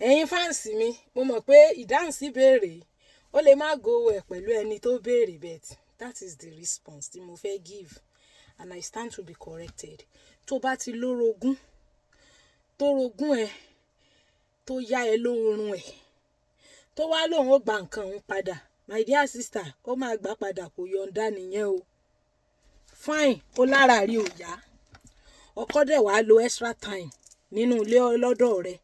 ẹ̀yin fáǹsì mi mo mọ̀ pé ìdáhùn sí ìbéèrè ó lè má go ẹ̀ pẹ̀lú ẹni tó béèrè bet that is the response tí mo fẹ́ give and I stand to be corrected. Tó bá ti lórogún tó rogún ẹ tó yá ẹ lóorun ẹ tó wá lóun ó gba nǹkan òun padà my dear sister ó máa gbà padà kò yọ̀ǹda nìyẹn o. Fine ó lára rí ò yá ọkọ dẹ̀ wá lo extra time nínú ilé ọlọ́dọ̀ rẹ̀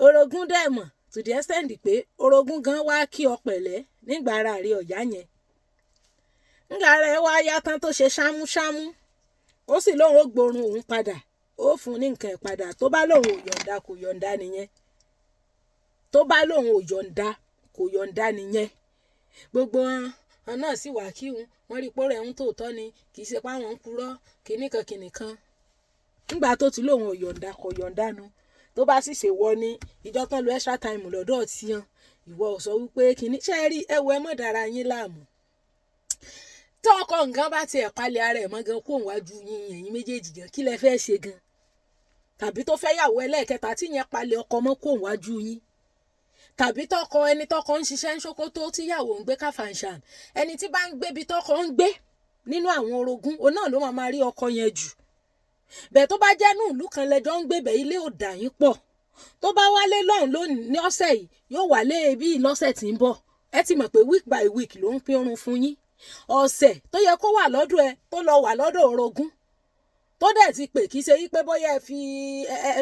orogún dẹ̀ mọ̀ to the extent pé orogún gan wá kí ọ pẹ̀lẹ́ nígbà ara rí ọ̀yá yẹn nígbà rẹ̀ wá yá tán tó ṣe ṣámúṣámú ó sì lóun ó gbórun òun padà ó fún ní nǹkan ẹ̀ padà tó bá lóun ò yọ̀ǹda kò yọ̀ǹda nìyẹn tó bá lóun ò yọ̀ǹda kò yọ̀ǹda nìyẹn gbogbo wọn náà sì wá kí wọn rí pọ́rọ̀ ẹ̀hún tòótọ́ ni kì í ṣe pé àwọn ń purọ́ kìnnìkan nígbà tó ti lóun ò yọ̀ǹda kò yọ̀ǹda nu tó bá sì ṣe wọ ní ìjọ tán lo extra time lọ́dọ̀ tiyan ìwọ ò sọ wípé kìíní ṣe rí ẹwọ ẹ mọ̀ dára yín láàmú tí ọkọ nǹkan bá tiẹ̀ palẹ̀ ara ẹ̀ mọ́ gan kó wájú yín ẹ̀yin méjèèjì gan kí lẹ fẹ́ ṣe gan tàbí tó fẹ́ yàwó ẹlẹ́ẹ̀kẹta tí yẹn palẹ̀ ọkọ mọ́ kó wájú yín tàbí tọkọ ẹni tọkọ ń ṣiṣẹ́ ń ṣókótó tíyàwó ń gbé káfàǹṣàn ẹni tí bá ń gbé bí tọkọ ń gbé nínú àwọn orogún òun náà ló máa rí ọkọ yẹn jù bẹ́ẹ̀ tó bá jẹ́ nù ìlú kan lẹ́jọ́ ń gbé bẹ́ẹ̀ ilé ò dà yín pọ̀ tó bá wálé lọ́hùn lónìí ní ọ̀sẹ̀ yìí yóò wálé bí lọ́sẹ̀ tí ń bọ̀ ẹ ti mọ̀ pé week by week ló ń pín oorun fún yín ọ̀sẹ̀ tó yẹ kó wà lọ́dọ̀ ẹ tó lọ wà lọ́dọ̀ orogún tó dẹ̀ ti pè kí ṣe yí pé bóyá ẹ fi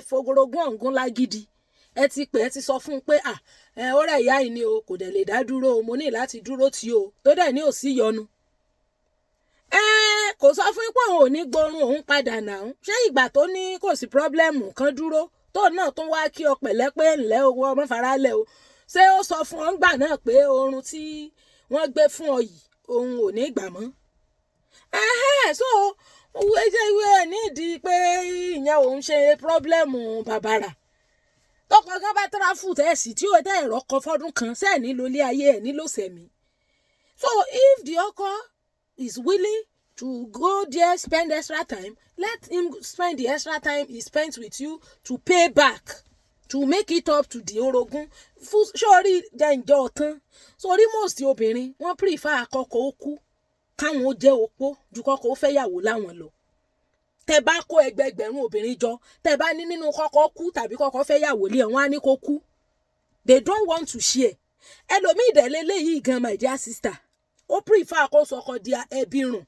fogorogún ọ̀ngún lágídí ẹ ti pè ẹ ti sọ fún un pé ó rẹ̀ ìyá yìí ni o kò dẹ̀ lè dá dúró o mo ní láti dúró tí o tó dẹ̀ ní ò sí yọnu kò sọ fún pé òun ò ní gbórun òun padà náà ṣé ìgbà tó ní kò sí pírọ́blẹ́mù kan dúró tó náà tún wá kí ọ pẹ̀lẹ́ pé ńlẹ́ owó ọmọ faralẹ̀ o ṣé ó sọ fún ọ ńgbà náà pé oorun tí wọ́n gbé fún ọ yìí òun ò ní gbà mọ́ so ìwé nídìí pé ìyẹn òun ṣe pírọ́blẹ́mù bàbàrà tọkọ kan bá tẹ́ráfù tẹ́ẹ̀sì tí ó tẹ́ ẹ̀rọ kan fọ́dún kan sẹ́ẹ̀ nílò ilé ayé ẹ̀ nílò sẹ̀mí so if the ọkọ is willing to go there spend extra time let him spend the extra time he spent with you to pay back to make it up to the orogún sórí jẹ́ǹjẹ́ ọ̀tán sórí most obìnrin wọ́n prefer àkọ́kọ́ ó kú káwọn ó jẹ́ opó ju kọ́kọ́ ó fẹ́yàwó láwọn lọ tẹ bá kó ẹgbẹgbẹ̀rún obìnrin jọ tẹ bá ní nínú kọ́kọ́ kú tàbí kọ́kọ́ fẹ́yàwó lé wọn á ní kó kú they don't want to share ẹlòmíì ìdẹ́lélẹ́ yìí gan my dear sister ó prefer àkóso ọkọ di ẹbí rùn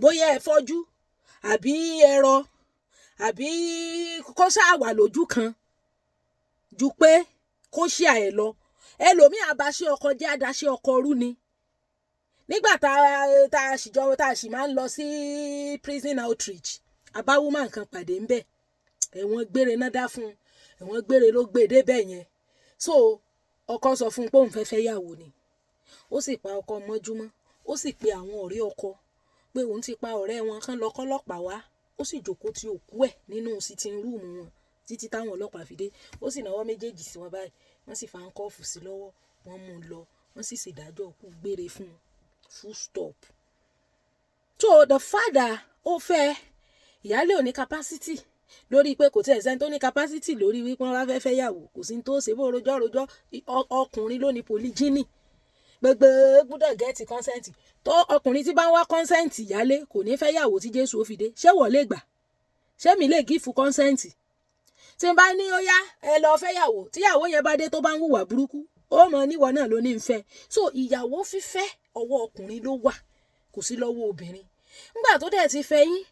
bóyá ẹ fọ́jú àbí ẹrọ àbí kó ṣáà wà lójú kan ju pé kó ṣíà ẹ lọ ẹlòmíì àbáṣe ọkọ jẹ́ àdáṣe ọkọ rú ni nígbà tá a sì máa ń lọ sí prison outreach àbá woman kan pàdé ńbẹ̀ ẹ̀wọ̀n gbére náà dá fún ẹ̀wọ̀n gbére ló gbé débẹ̀ yẹn so ọkọ sọ fún un pé òun fẹ́ fẹ́ yàwó ni ó sì pa ọkọ mọ́júmọ́ ó sì pe àwọn ọ̀rẹ́ ọkọ pé òun ti pa ọ̀rẹ́ wọn kán lọ kọ́lọ́pàá wá ó sì jókòó ti òkú ẹ̀ nínú sitting room wọn títí táwọn ọlọ́pàá fi dé ó sì náwó méjèèjì sí wọn báyìí wọ́n sì fa handcuff sí lọ́wọ́ wọ́n mú un lọ wọ́n sì ṣèdájọ́ òkú gbére fún un full stop. So the father ó fẹ́ ìyálé ò ní capacity lórí pé kò tẹ̀ sẹ́ni tó ní capacity lórí wípé wọ́n bá fẹ́ yàwó kò sí ní tó ṣe bó rojọ́ ọkùnrin ló ní polygyny gbogbo gbọ́dọ̀ gẹ́ẹ̀tì consent tó ọkùnrin tí bá ń wá consent ìyálé kò ní fẹ́ yàwó tí Jésù ó fi dé ṣé wọ́n lè gbà ṣé mi lè gífù consent tí n bá ní ó yá ẹ lọ fẹ́ yàwó tíyàwó yẹn bá dé tó bá ń hùwà burúkú ó mọ níwọ náà ló ní ń fẹ́ so ìyàwó fífẹ́ ọwọ́ ọkùnrin ló wà kò sí lọ́wọ́ obìnrin nígbà tó dẹ̀ ti fẹ́ yín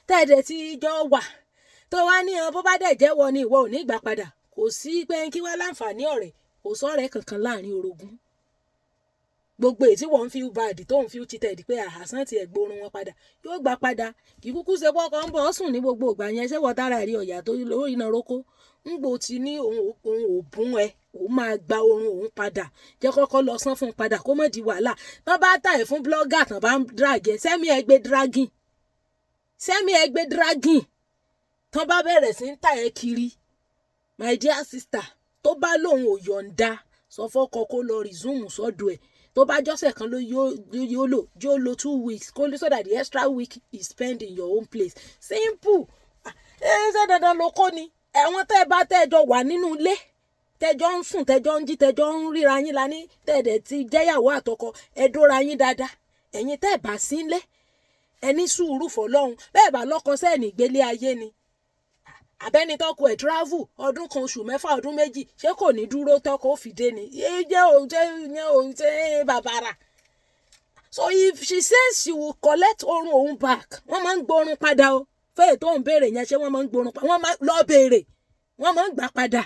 tẹ́ẹ̀dẹ̀ ti jọ wà tó wá ní bó bá dẹ̀ jẹ́wọ́ ni ìwọ ò ní gbà padà kò sí pé kí wá láǹfààní ọ̀rẹ́ kò sọ̀rẹ́ kankan láàrin orogún gbogbo èyí tí wọ́n ń feel bad tó ń feel cheated pé àhásán ti ẹ̀gbọ́rún wọn padà yóò gbà padà kì í kúkú ṣe pọ́kọ́ ń bọ̀ sùn ní gbogbo ìgbà yẹn ṣé wọ́n tára rí ọ̀yà tó lórí iná roko ń gbò tí ní òun ò bún ẹ òun máa gba oorun òun padà jẹ́ kọ́kọ́ lọ san fún un padà kó mọ̀ di wàhálà tán bá tà ẹ̀ fún blogger tán bá ń drag ẹ sẹ́mi ẹgbẹ́ dragging tán bá bẹ̀rẹ̀ sí ń tà ẹ kiri my dear sister tó bá lóun ò yọ̀ǹda sọ fọ́kọ kó lọ resume sọ́dọ̀ ẹ̀ tó bá jọ́sẹ̀ kan ló yóò lò 2 weeks kó lè so that the extra week is spent in your own place simple ṣé dandan ló kó ni ẹ̀wọ̀n tẹ́ bá tẹ́jọ wà nínú ilé tẹ́jọ ń sùn tẹ́jọ ń jí tẹ́jọ ń ríra yín lání tẹ́ẹ̀dẹ̀ ti jẹ́yàwó àtọkọ ẹ dóra yín dáadáa ẹ̀yin tẹ́ẹ̀ bá sí ilé ẹ ní sùúrù fọlọ́run bẹ́ẹ̀ bá lọ́kọ sẹ́ẹ̀nì ìgbélé ayé ni àbẹ́ni tọ́kọ ẹ̀ travel ọdún kan oṣù mẹ́fà ọdún méjì ṣé kò ní dúró tọ́kọ ó fi dé ni jẹ́ òun bàbàrà. So if she says she will collect orun òun back wọ́n máa ń gbórun padà o fẹ́ẹ̀ tó ń béèrè yẹn ṣé wọ́n máa ń gbórun padà wọ́n máa lọ béèrè wọ́n máa ń gbà padà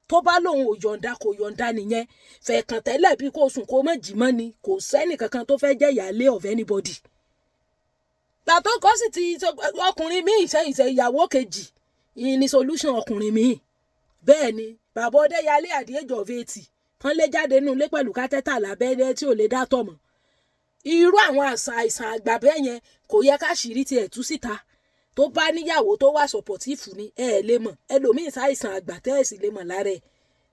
tó bá lòun ò yọ̀ǹda kò yọ̀ǹda nìyẹn fẹ̀ẹ̀kàn tẹ́lẹ̀ bí kò sùn kó má jí mọ́ ni kò sẹ́nì kankan tó fẹ́ jẹ́ ìyáálé of anybody. tàtó kọ́ sì ti ọkùnrin míì ṣe ìyàwó kejì ìní solution ọkùnrin míì bẹ́ẹ̀ ni bàbá Ọdẹ́yàlé at the age of 80 tán lé jáde nínú ilé pẹ̀lú kátẹ́tà lábẹ́rẹ́ tí ò lè dá tọ̀ mọ́ irú àwọn àìsàn àgbà bẹ́ẹ̀ yẹn kò yẹ káṣírí tiẹ̀ tú síta tó bá níyàwó tó wà sọ̀pọ̀tífù ni lè mọ̀ ẹlòmíín ṣàìsàn àgbà tẹ́ẹ̀sì lè mọ̀ lára ẹ̀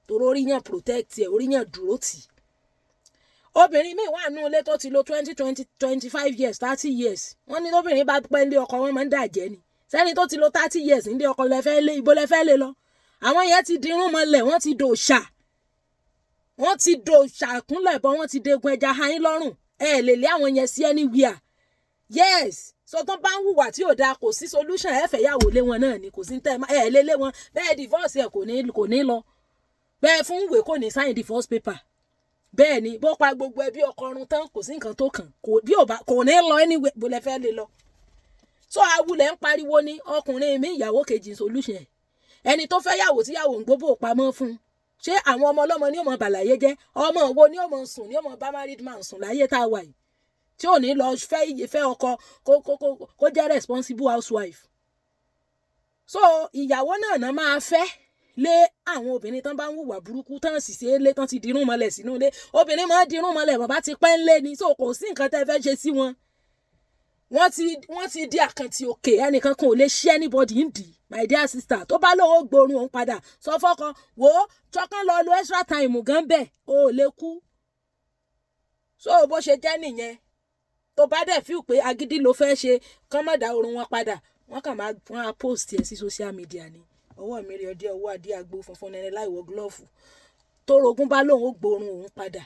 torí oríyàn protect ẹ̀ oríyàn dúró tì í. obìnrin míì wà nínú ilé tó ti lo 25 years 30 years wọ́n ní lóbìnrin bá pẹ́ nílé ọkọ wọn máa ń dàjẹ́ ni sẹ́ni tó ti lo 30 years nílé ọkọ lẹ́fẹ́ lé ibo lẹ́fẹ́ lé lọ àwọn yẹn ti dirún mọ́lẹ̀ wọ́n ti dòṣà kúnlẹ̀ bọ́ wọ́n ti degun ẹja hayín lọ́rùn lè lé àwọn yẹn sí anywhere yes so tó bá ń hùwà tí ò dáa kò sí solution fẹ́ yàwó lé wọn náà ni kò sí tẹ́ lé lé wọn bẹ́ẹ̀ divorce ẹ̀ kò ní lọ bẹ́ẹ̀ fún ìwé kò ní sign divorce paper bẹ́ẹ̀ ni bó pa gbogbo ẹbí ọkọ ọrùn tán kò sí nǹkan tó kàn kò ní lọ anyway bó lẹ fẹ́ lè lọ. so awulẹ̀ ń pariwo ní ọkùnrin mi ìyàwó kejì solution ẹ̀ ẹni tó fẹ́ yàwó tí yàwó ń gbóbò pamọ́ fún ṣé àwọn ọmọ ọlọ́mọ ní ó mọ bàlàyé jẹ́ ọmọ wo ní ó mọ sùn ní ó mọ bá married man sùn láyé tá a wà yìí tí ò ní lọ fẹ́ ọkọ kó jẹ́ responsible housewife. so ìyàwó náà máa fẹ́ lé àwọn obìnrin tán bá ń hùwà burúkú tán sì ṣe é lé tán ti dirún mọ́lẹ̀ sínú ilé obìnrin máa dirún mọ́lẹ̀ bàbá ti pẹ́ ń lé ni so kò sí nǹkan tẹ́ fẹ́ ṣe sí wọn. wọ́n ti di àkàntì òkè ẹnìkan kan ò lè ṣe anybody ń dì my dear sister tó bá lówó gbórun òun padà sọ fọ́kọ wò ó tọ́kàn lọ lo extra time gan bẹ́ẹ̀ o ò lè kú. so bó ṣe jẹ́ nìyẹn tó bá dẹ̀ fíw pé agídí ló fẹ́ ṣe kán má dá orun wọn padà wọ́n kàn máa post ẹ̀ sí social media ni ọwọ́ mi rí ọdẹ ọwọ́ adé àgbo funfun nẹ́nẹ́ láìwọ gílọ́ọ̀fù tó rogún bá lóun ó gbórun òun padà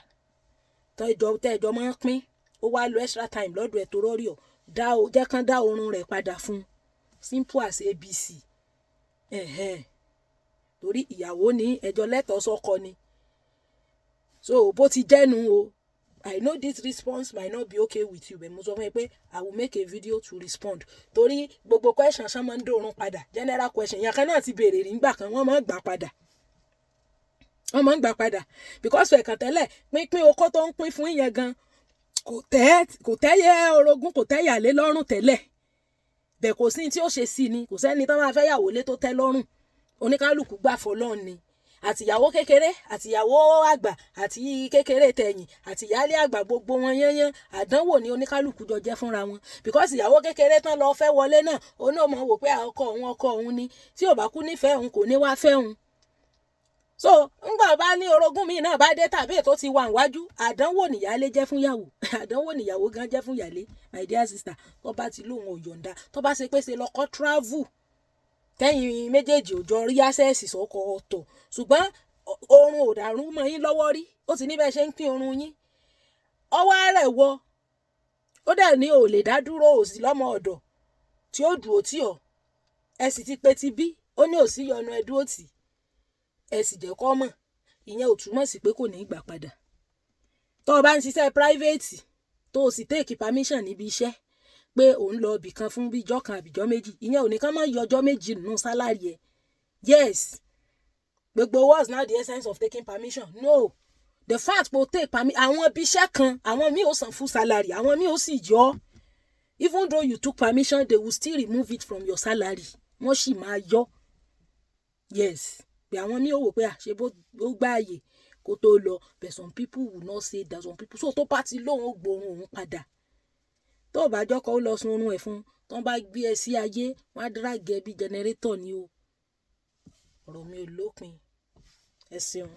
tẹ́jọ́ máa ń pín ó wá lo extra time lọ́dọ̀ ẹ̀ tó rọ́ọ̀rì ọ̀ jẹ́ kán dá orun rẹ̀ padà fún simple as abc torí ìyàwó ní ẹjọ́ lẹ́tọ̀ọ́ sọ́kọ ni so bó ti jẹ́nu o I know this response might not be okay with you but mo sọ fún ẹ pé I will make a video to respond torí gbogbo question ṣan máa ń dòrun padà general question yẹn kan náà ti béèrè rí nígbà kan wọ́n máa ń gbà padà because ẹ̀kan tẹ́lẹ̀ pínpín okó tó ń pín fún ìyẹn gan kò tẹ́yẹ orogún kò tẹ́yà lé lọ́rùn tẹ́lẹ̀ bẹ́ẹ̀ kò sí tí ó ṣe sí ni kò sẹ́ni tó máa fẹ́ yàwó lé tó tẹ́ lọ́rùn oníkálùkù gbà fọlọ́run ni àtìyàwó kékeré àtìyàwó àgbà àti kékeré tẹ̀yìn àtìyálé àgbà gbogbo wọn yányán àdánwò ni oníkálùkù jọ jẹ́ fúnra wọn because ìyàwó kékeré tán lọ fẹ́ wọlé náà òun náà mọ̀ wò pé ọkọ òun ni tí ò bá kú nífẹ̀ẹ́ òun kò ní wá fẹ́ òun. so ńgbà bá ní orogún mi náà bá dé tàbí ètò ti wà níwájú àdánwò nìyálé jẹ́ fún yàwó àdánwò nìyàwó gan jẹ́ fún yàlé my dear sister tó bá ti lóun ò yọ̀ǹda tó bá ṣe pé ṣe lọ́kọ́ travel tẹ́yìn méjèèjì ò jọ rí access sọ́kọ ọ̀tọ̀ ṣùgbọ́n oorun ò dàrú mọ́ yín lọ́wọ́ rí ó ti ní bẹ́ẹ̀ ṣe ń pín oorun yín ọwọ́ rẹ̀ wọ ó dẹ̀ ní ò lè dá dúró ò sí lọ́mọ ọ̀dọ̀ tí ó dúró tì ọ́ ẹ sì ti pe ti bí ó ní ò sí yọnu ẹ dúró tì ẹ sì jẹ́ kọ́ mọ̀ ìyẹn ò túmọ̀ sí pé kò ní í gbà padà tó o bá ń ṣiṣẹ́ private tó o sì take permission níbi iṣẹ́ pé òun lọ ibì kan fún bí ijọ́ kan àbíjọ́ méjì ìyẹn ò ní kán máa yọjọ́ méjì nínú sálárì ẹ̀ yes gbogbo what's now the essence of taking permission no the fact pé o take permission àwọn ibi iṣẹ́ kan àwọn míì ò san full salary àwọn míì ò sì yọ even though you took permission they will still remove it from your salary wọ́n sì máa yọ yes pé àwọn míì ò wò pé àṣẹ bó gbáàyè kó tó lọ but some people will not say that some people so tó bá ti lóun ó gbóhùn òun padà tó bá jọ́kọ̀ ó lọ sun oorun ẹ̀ fún tó bá gbé ẹ sí ayé wọ́n á dráàgì ẹ bí jẹnẹrétọ̀ ni o ọ̀rọ̀ mi ò lópin ẹ ṣeun.